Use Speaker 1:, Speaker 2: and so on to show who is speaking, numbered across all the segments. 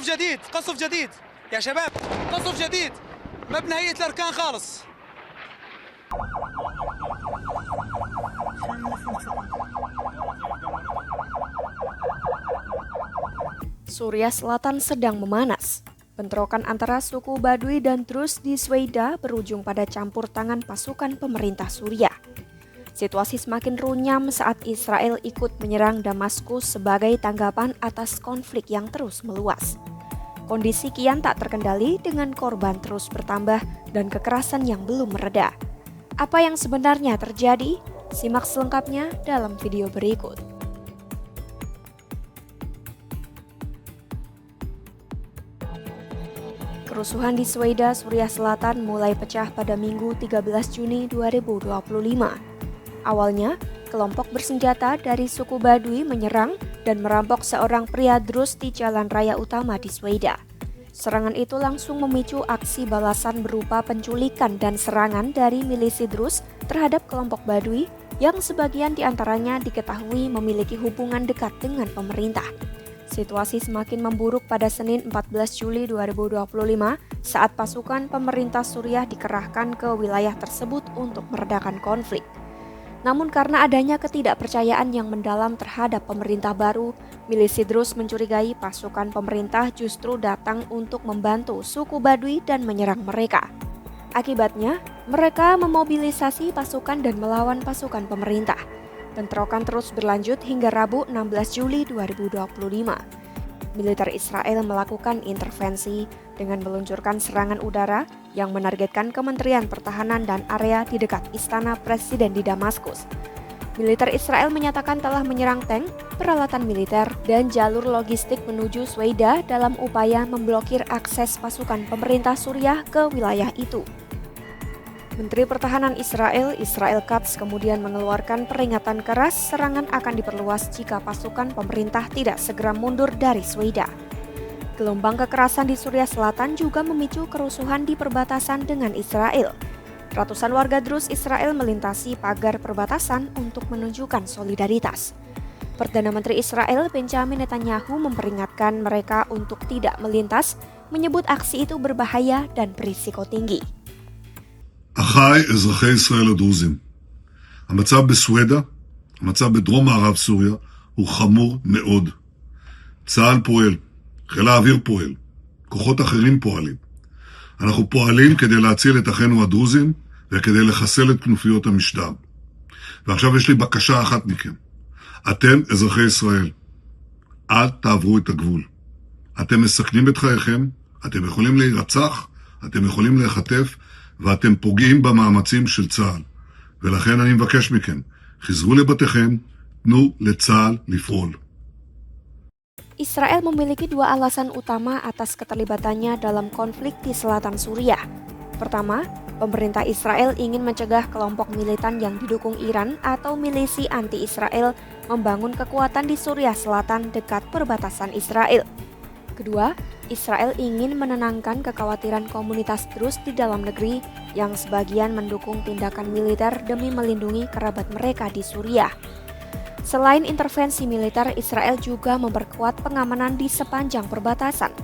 Speaker 1: جديد، قصف جديد يا شباب، قصف جديد ما بنهاية الأركان خالص.
Speaker 2: Suriah Selatan sedang memanas. Bentrokan antara suku Baduy dan Druze di Sweida berujung pada campur tangan pasukan pemerintah Suriah. Situasi semakin runyam saat Israel ikut menyerang Damaskus sebagai tanggapan atas konflik yang terus meluas. Kondisi kian tak terkendali dengan korban terus bertambah dan kekerasan yang belum mereda. Apa yang sebenarnya terjadi? Simak selengkapnya dalam video berikut. Kerusuhan di Sweida, Suriah Selatan mulai pecah pada Minggu 13 Juni 2025. Awalnya, kelompok bersenjata dari suku Baduy menyerang dan merampok seorang pria Druze di jalan raya utama di Sweida. Serangan itu langsung memicu aksi balasan berupa penculikan dan serangan dari milisi Druze terhadap kelompok Baduy yang sebagian diantaranya diketahui memiliki hubungan dekat dengan pemerintah. Situasi semakin memburuk pada Senin 14 Juli 2025 saat pasukan pemerintah Suriah dikerahkan ke wilayah tersebut untuk meredakan konflik. Namun karena adanya ketidakpercayaan yang mendalam terhadap pemerintah baru, milisi Druze mencurigai pasukan pemerintah justru datang untuk membantu suku Baduy dan menyerang mereka. Akibatnya, mereka memobilisasi pasukan dan melawan pasukan pemerintah. Bentrokan terus berlanjut hingga Rabu 16 Juli 2025. Militer Israel melakukan intervensi dengan meluncurkan serangan udara yang menargetkan Kementerian Pertahanan dan area di dekat Istana Presiden di Damaskus. Militer Israel menyatakan telah menyerang tank, peralatan militer, dan jalur logistik menuju Sweida dalam upaya memblokir akses pasukan pemerintah Suriah ke wilayah itu. Menteri Pertahanan Israel, Israel Katz, kemudian mengeluarkan peringatan keras serangan akan diperluas jika pasukan pemerintah tidak segera mundur dari Sweida. Gelombang kekerasan di Suriah Selatan juga memicu kerusuhan di perbatasan dengan Israel. Ratusan warga Druze Israel melintasi pagar perbatasan untuk menunjukkan solidaritas. Perdana Menteri Israel Benjamin Netanyahu memperingatkan mereka untuk tidak melintas, menyebut aksi itu berbahaya dan berisiko tinggi.
Speaker 3: אחיי אזרחי ישראל הדרוזים, המצב בסווידה, המצב בדרום מערב סוריה, הוא חמור מאוד. צה"ל פועל, חיל האוויר פועל, כוחות אחרים פועלים. אנחנו פועלים כדי להציל את אחינו הדרוזים וכדי לחסל את כנופיות המשטר. ועכשיו יש לי בקשה אחת מכם. אתם אזרחי ישראל, אל תעברו את הגבול. אתם מסכנים את חייכם, אתם יכולים להירצח, אתם יכולים להיחטף, ואתם פוגעים במאמצים של צה"ל. ולכן אני מבקש מכם, חזרו לבתיכם, תנו לצה"ל לפעול.
Speaker 2: Israel memiliki dua alasan utama atas keterlibatannya dalam konflik di selatan Suriah. Pertama, pemerintah Israel ingin mencegah kelompok militan yang didukung Iran atau milisi anti-Israel membangun kekuatan di Suriah Selatan dekat perbatasan Israel. Kedua, Israel ingin menenangkan kekhawatiran komunitas Druze di dalam negeri yang sebagian mendukung tindakan militer demi melindungi kerabat mereka di Suriah. Selain intervensi militer, Israel juga memperkuat pengamanan di sepanjang perbatasan.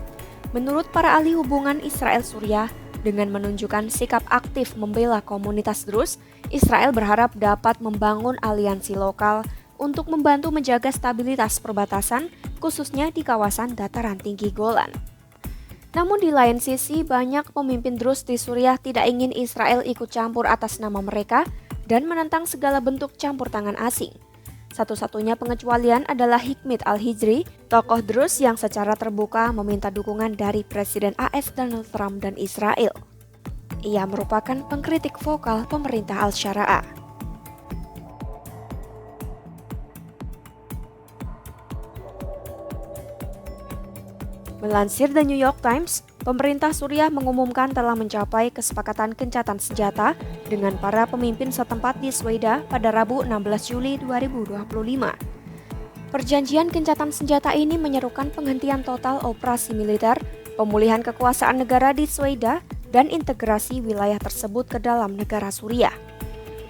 Speaker 2: Menurut para ahli hubungan Israel-Suriah, dengan menunjukkan sikap aktif membela komunitas Druze, Israel berharap dapat membangun aliansi lokal untuk membantu menjaga stabilitas perbatasan, khususnya di kawasan dataran tinggi Golan. Namun di lain sisi, banyak pemimpin Druze di Suriah tidak ingin Israel ikut campur atas nama mereka dan menentang segala bentuk campur tangan asing. Satu-satunya pengecualian adalah Hikmet Al-Hijri, tokoh Druze yang secara terbuka meminta dukungan dari Presiden AS Donald Trump dan Israel. Ia merupakan pengkritik vokal pemerintah Al-Syara'a. Melansir The New York Times, pemerintah Suriah mengumumkan telah mencapai kesepakatan gencatan senjata dengan para pemimpin setempat di Sweida pada Rabu 16 Juli 2025. Perjanjian gencatan senjata ini menyerukan penghentian total operasi militer, pemulihan kekuasaan negara di Sweida, dan integrasi wilayah tersebut ke dalam negara Suriah.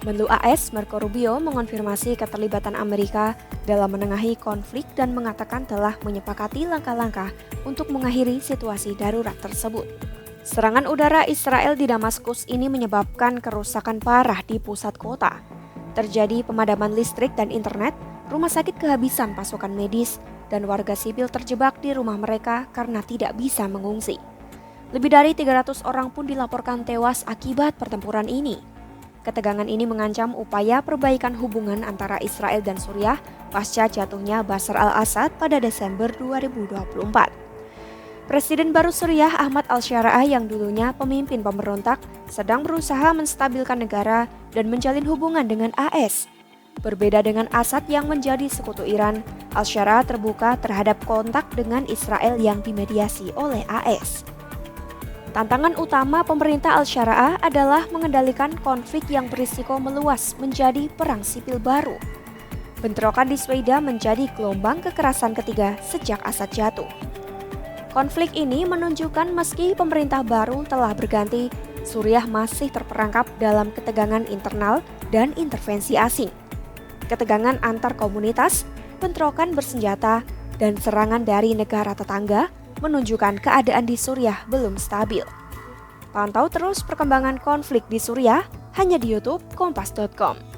Speaker 2: Menlu AS Marco Rubio mengonfirmasi keterlibatan Amerika dalam menengahi konflik dan mengatakan telah menyepakati langkah-langkah untuk mengakhiri situasi darurat tersebut. Serangan udara Israel di Damaskus ini menyebabkan kerusakan parah di pusat kota. Terjadi pemadaman listrik dan internet, rumah sakit kehabisan pasokan medis, dan warga sipil terjebak di rumah mereka karena tidak bisa mengungsi. Lebih dari 300 orang pun dilaporkan tewas akibat pertempuran ini. Ketegangan ini mengancam upaya perbaikan hubungan antara Israel dan Suriah pasca jatuhnya Bashar al-Assad pada Desember 2024. Presiden baru Suriah Ahmad al-Sharaa yang dulunya pemimpin pemberontak sedang berusaha menstabilkan negara dan menjalin hubungan dengan AS. Berbeda dengan Assad yang menjadi sekutu Iran, al-Sharaa terbuka terhadap kontak dengan Israel yang dimediasi oleh AS. Tantangan utama pemerintah al-Sharaa adalah mengendalikan konflik yang berisiko meluas menjadi perang sipil baru. Bentrokan di Sweida menjadi gelombang kekerasan ketiga sejak Assad jatuh. Konflik ini menunjukkan meski pemerintah baru telah berganti, Suriah masih terperangkap dalam ketegangan internal dan intervensi asing. Ketegangan antar komunitas, bentrokan bersenjata, dan serangan dari negara tetangga menunjukkan keadaan di Suriah belum stabil. Pantau terus perkembangan konflik di Suriah hanya di YouTube Kompas.com.